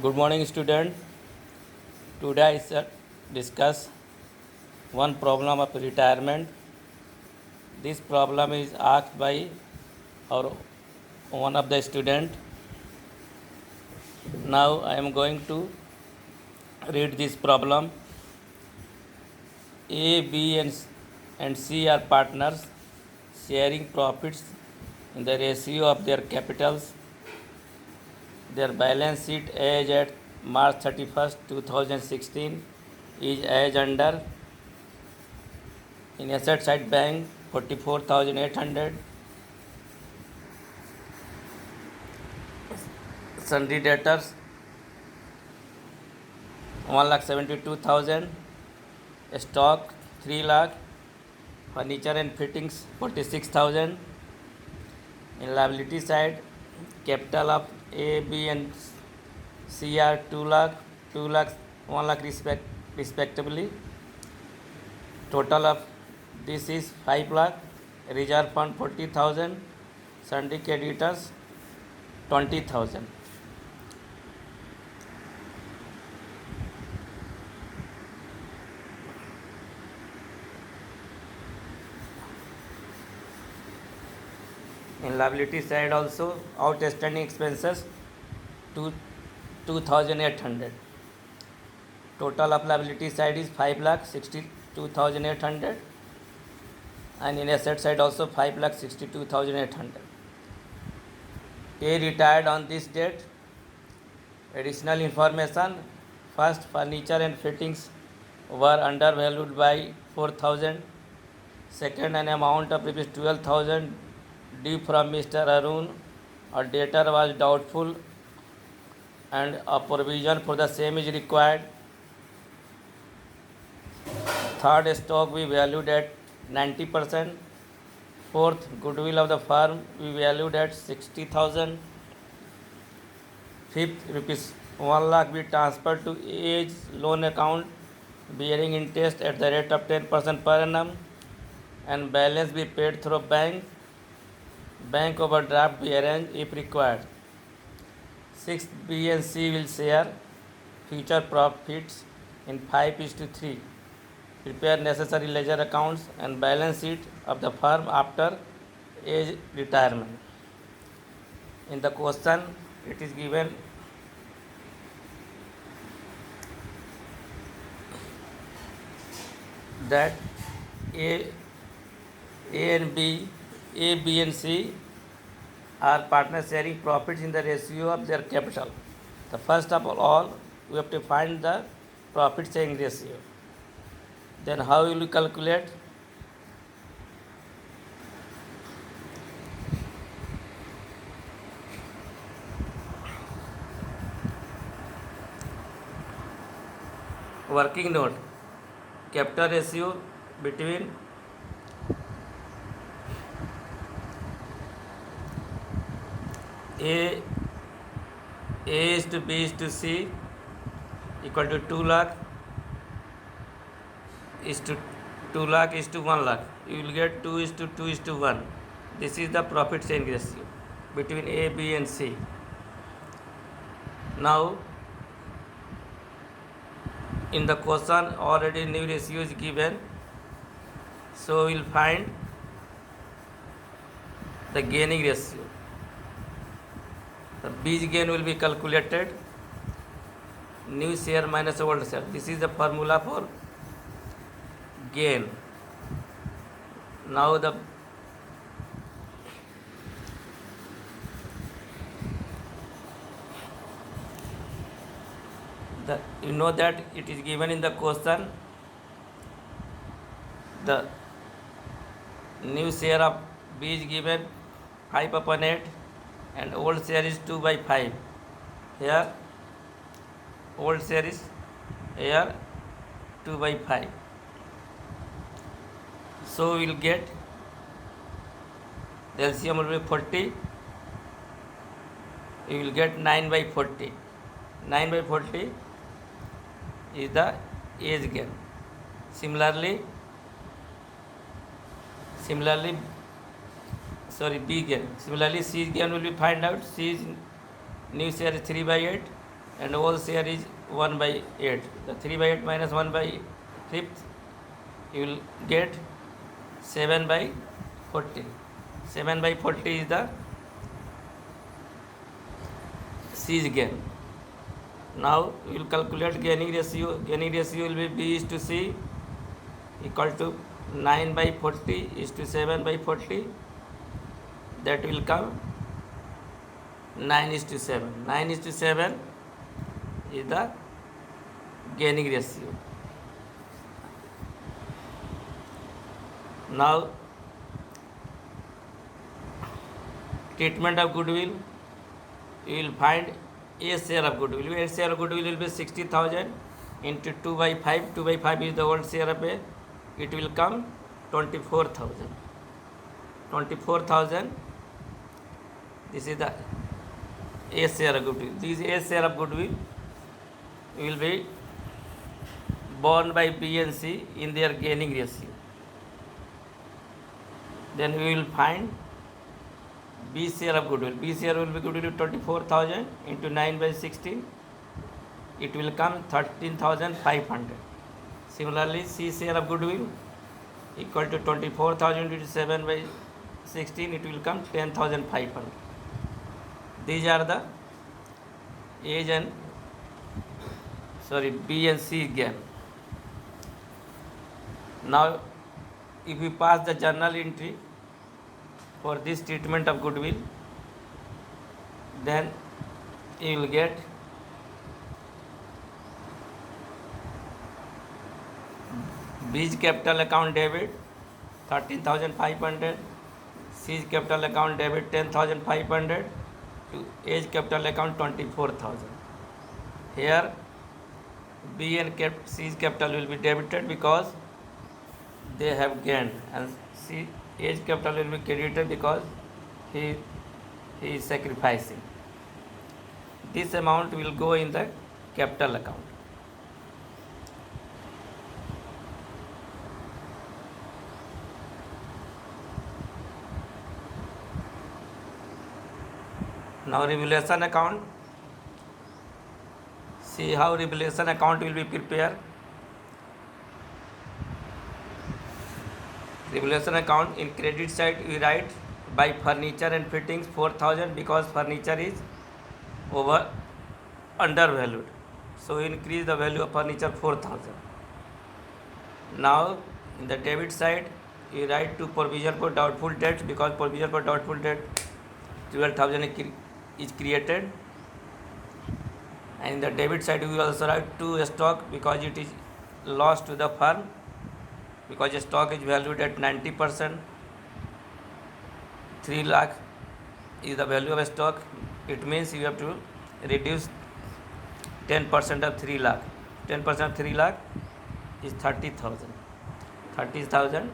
Good morning, student. Today I shall discuss one problem of retirement. This problem is asked by our one of the student. Now I am going to read this problem. A, B, and C are partners sharing profits in the ratio of their capitals. Their balance sheet as at March 31st, 2016 is as under: in asset side bank 44,800, sundry debtors 1,72,000, stock 3 lakh, furniture and fittings 46,000. In liability side, capital of A, B and C are 2 lakh, 2 lakh, 1 lakh respectively. Total of this is 5 lakh, reserve fund 40,000, sundry creditors 20,000. In liability side also, outstanding expenses 2,800. Total of liability side is 5,62,800, and in asset side also 5,62,800. A retired on this date. Additional information: first, furniture and fittings were undervalued by 4,000. Second, an amount of rupees 12,000 due from Mr. Arun, a debtor, was doubtful and a provision for the same is required. Third, stock we valued at 90%. Fourth, goodwill of the firm we valued at 60,000. Fifth, rupees 1 lakh be transferred to age loan account bearing interest at the rate of 10% per annum, and balance be paid through bank overdraft be arranged if required. Sixth, B and C will share future profits in 5:3. Prepare necessary ledger accounts and balance sheet of the firm after age retirement. In the question, it is given that A, and B, A, B and C are partners sharing profits in the ratio of their capital. The first of all, we have to find the profit sharing ratio. Then how will you calculate? Working note: capital ratio between A is to B is to C equal to 2 lakh is to 2 lakh is to 1 lakh. You will get 2 is to 2 is to 1. This is the profit sharing ratio between A, B and C. Now, in the question already new ratio is given, so we will find the gaining ratio. The B's gain will be calculated, new share minus old share. This is the formula for gain. Now you know that it is given in the question, the new share of B is given 5/8 and old share is 2/5. Here old share is here 2/5. So we will get the LCM will be 40. You will get 9/40. 9/40 is the age gain. Similarly, B gain. Similarly, C gain will be find out. C is new share is 3/8. and whole share is 1 by 8. The 3 by 8 minus 1 by 5th, you will get 7 by 40. 7 by 40 is the siege gain. Now we will calculate gaining ratio. Gaining ratio will be B is to C equal to 9 by 40 is to 7 by 40. That will come 9 is to 7. 9 is to 7 is the gaining ratio. Now treatment of goodwill, you will find a share of goodwill. A share of goodwill will be 60,000 into 2 by 5. 2 by 5 is the old share of A. It will come 24,000. 24,000. This is the A share of goodwill. This A share of goodwill will be borne by B and C in their gaining ratio. Then we will find B share of goodwill. B share will be goodwill 24,000 into 9 by 16. It will come 13,500. Similarly, C share of goodwill equal to 24,000 into 7 by 16. It will come 10,500. These are the B and C gain. Now, if we pass the journal entry for this treatment of goodwill, then you will get B's capital account debit 13,500, C's capital account debit 10,500, to A's capital account 24,000. Here B and C's capital will be debited because they have gained, and A's capital will be credited because he is sacrificing. This amount will go in the capital account. Now revaluation account. See how revaluation account will be prepared. Revaluation account, in credit side we write by furniture and fittings 4,000 because furniture is undervalued. So we increase the value of furniture 4,000. Now in the debit side we write to provision for doubtful debt because provision for doubtful debt 12,000 is created. And in the debit side we also write to stock because it is lost to the firm, because the stock is valued at 90%. 3 lakh is the value of stock. It means you have to reduce 10% of 3 lakh. 10% of 3 lakh is 30,000. 30,000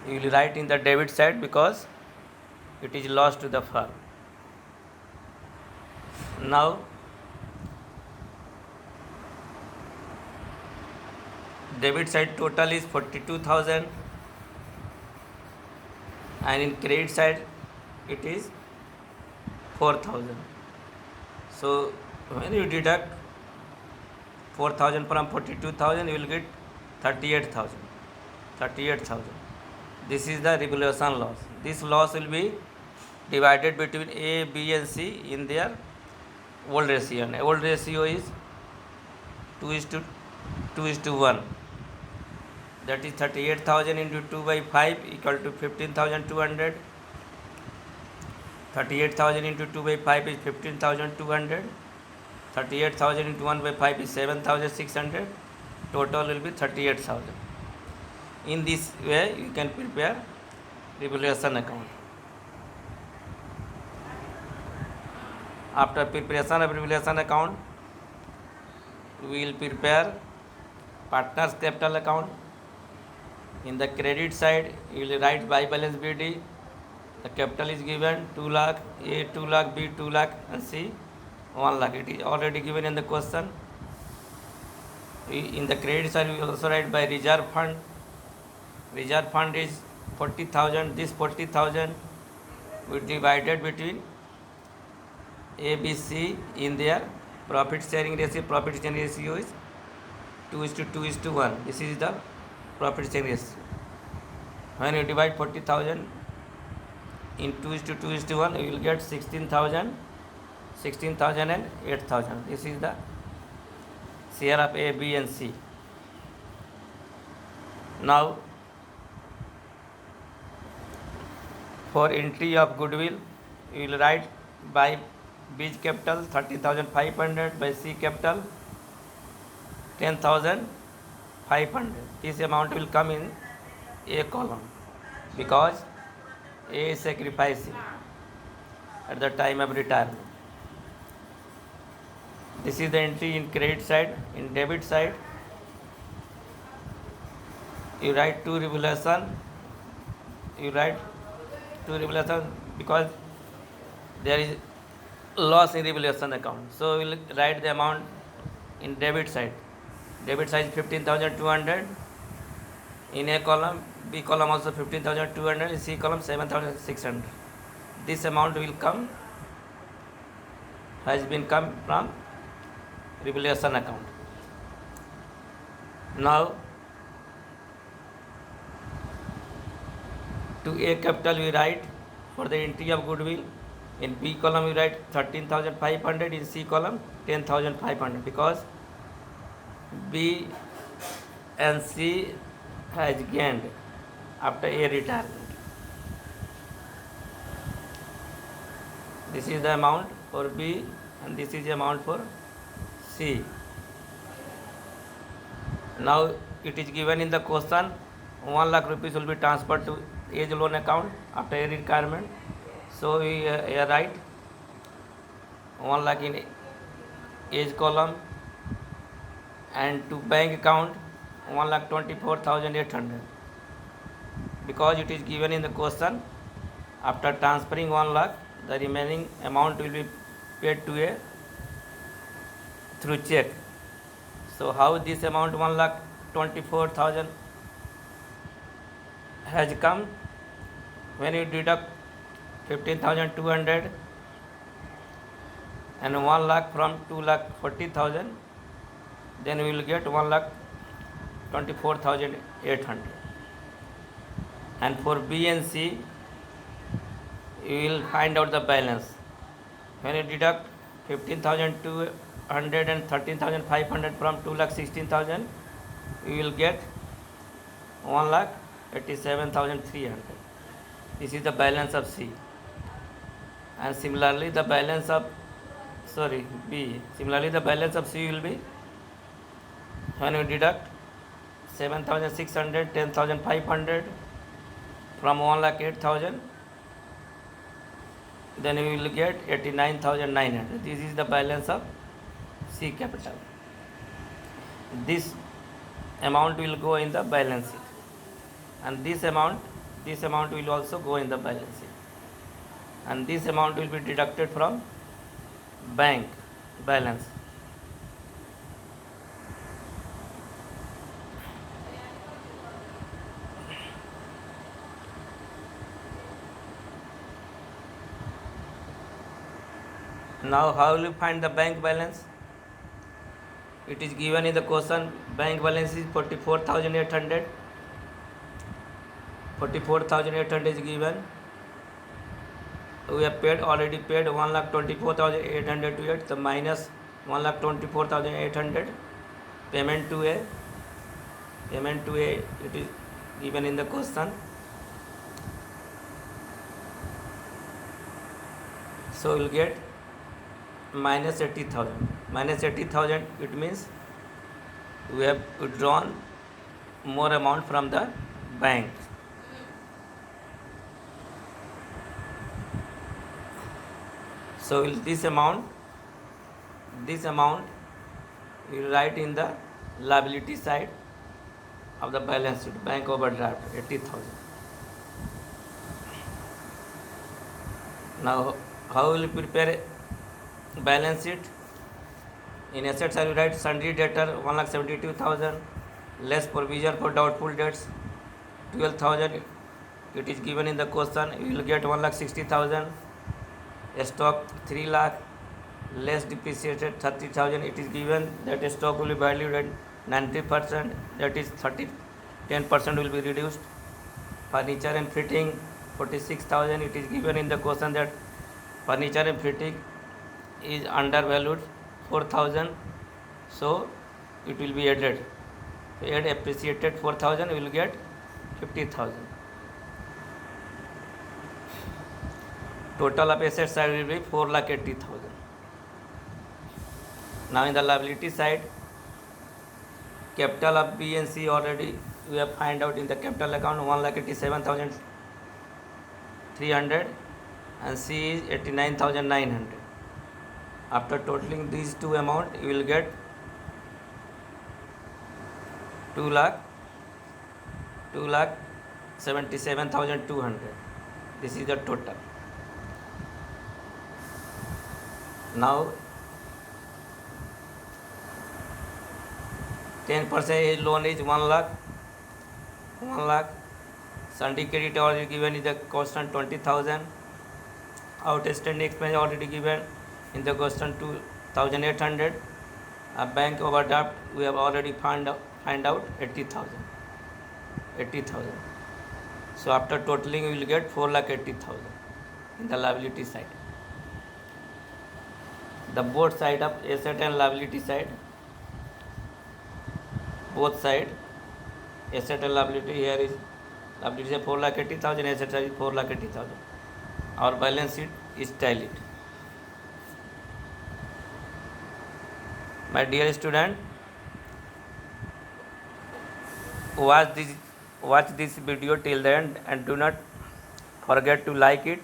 you will write in the debit side because it is lost to the firm. Now debit side total is 42,000 and in credit side it is 4,000. So when you deduct 4,000 from 42,000 you will get 38,000. 38,000. This is the revaluation loss. This loss will be divided between A, B and C in their old ratio. And old ratio is 2:1. That is 38,000 into 2 by 5 equal to 15,200. 38,000 into 2 by 5 is 15,200. 38,000 into 1 by 5 is 7,600. Total will be 38,000. In this way you can prepare revaluation account. After preparation of revaluation account, we will prepare partners capital account. In the credit side you will write by balance BD. The capital is given 2 lakh, A 2 lakh, B 2 lakh and C 1 lakh. It is already given in the question. In the credit side we also write by reserve fund. Reserve fund is 40,000. This 40,000 we divided between A, B, C in their profit sharing ratio. Profit sharing ratio is 2 is to 2 is to 1. This is the profit sharing ratio. When you divide 40,000 in 2 is to 2 is to 1, you will get 16,000, 16,000 and 8,000. This is the share of A, B and C. Now, for entry of goodwill, you will write by B capital 30,500, by C capital 10,500. This amount will come in A column because A is sacrificing at the time of retirement. This is the entry in credit side. In debit side, you write two revaluation. You write two revaluation because there is loss in revaluation account. So we will write the amount in debit side. Debit side is 15,200 in A column. B column also 15,200. In C column 7,600. This amount will come, has been come from revaluation account. Now to A capital we write for the entry of goodwill. In B column we write 13,500. In C column 10,500 because B and C has gained after A retirement. This is the amount for B and this is the amount for C. Now it is given in the question 1 lakh rupees will be transferred to age loan account after A retirement. So we write 1 lakh in age column and to bank account 1,24,800 because it is given in the question after transferring 1 lakh the remaining amount will be paid to A through check. So how this amount 1,24,000 has come? When you deduct 15,200 and 1 lakh from 2,40,000, then we will get 1,24,800. And for B and C, you will find out the balance. When you deduct 15,200 and 13,500 from 2,16,000, you will get 1,87,300. This is the balance of C. And similarly, the balance of B. Similarly, the balance of C will be when you deduct 7,600, 10,500 from 1,08,000, then we will get 89,900. This is the balance of C capital. This amount will go in the balance sheet, and this amount will also go in the balance sheet, and this amount will be deducted from bank balance. Now how will you find the bank balance? It is given in the question. Bank balance is 44,800. 44,800 is given. We have already paid 1,24,800 to it. So minus 1,24,800 payment to A. Payment to A, it is given in the question. So we will get minus 80,000. Minus 80,000, it means we have withdrawn more amount from the bank. So this amount we will write in the liability side of the balance sheet. Bank overdraft 80,000. Now how will you prepare balance sheet? In assets I will write sundry debtor 1,72,000 less provision for doubtful debts 12,000. It is given in the question. You will get 1,60,000. Stock 3 lakh. less depreciated 30,000, it is given that stock will be valued at 90%, that is 10% will be reduced. Furniture and fitting 46,000, it is given in the question that furniture and fitting is undervalued 4,000, so it will be added. So add appreciated 4,000, we will get 50,000. Total of asset side will be 4,80,000. Now in the liability side, capital of B and C already we have find out in the capital account 1,87,300 and C is 89,900. After totaling these two amount, you will get 2,77,200. This is the total. Now 10% loan is 1 lakh. Syndicate already given in the question 20,000. Outstanding expense already given in the question 2,800. A bank overdraft we have already find out 80,000. So after totaling we will get 4,80,000 in the liability side. The both side of asset and liability side, both side, asset and liability, here is liability is 4,80,000, asset is 4,80,000. Our balance sheet is tallied. My dear student, watch this video till the end and do not forget to like it.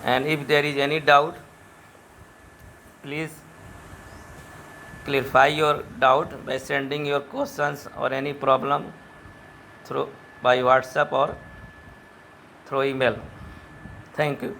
And if there is any doubt, please clarify your doubt by sending your questions or any problem by WhatsApp or through email. Thank you.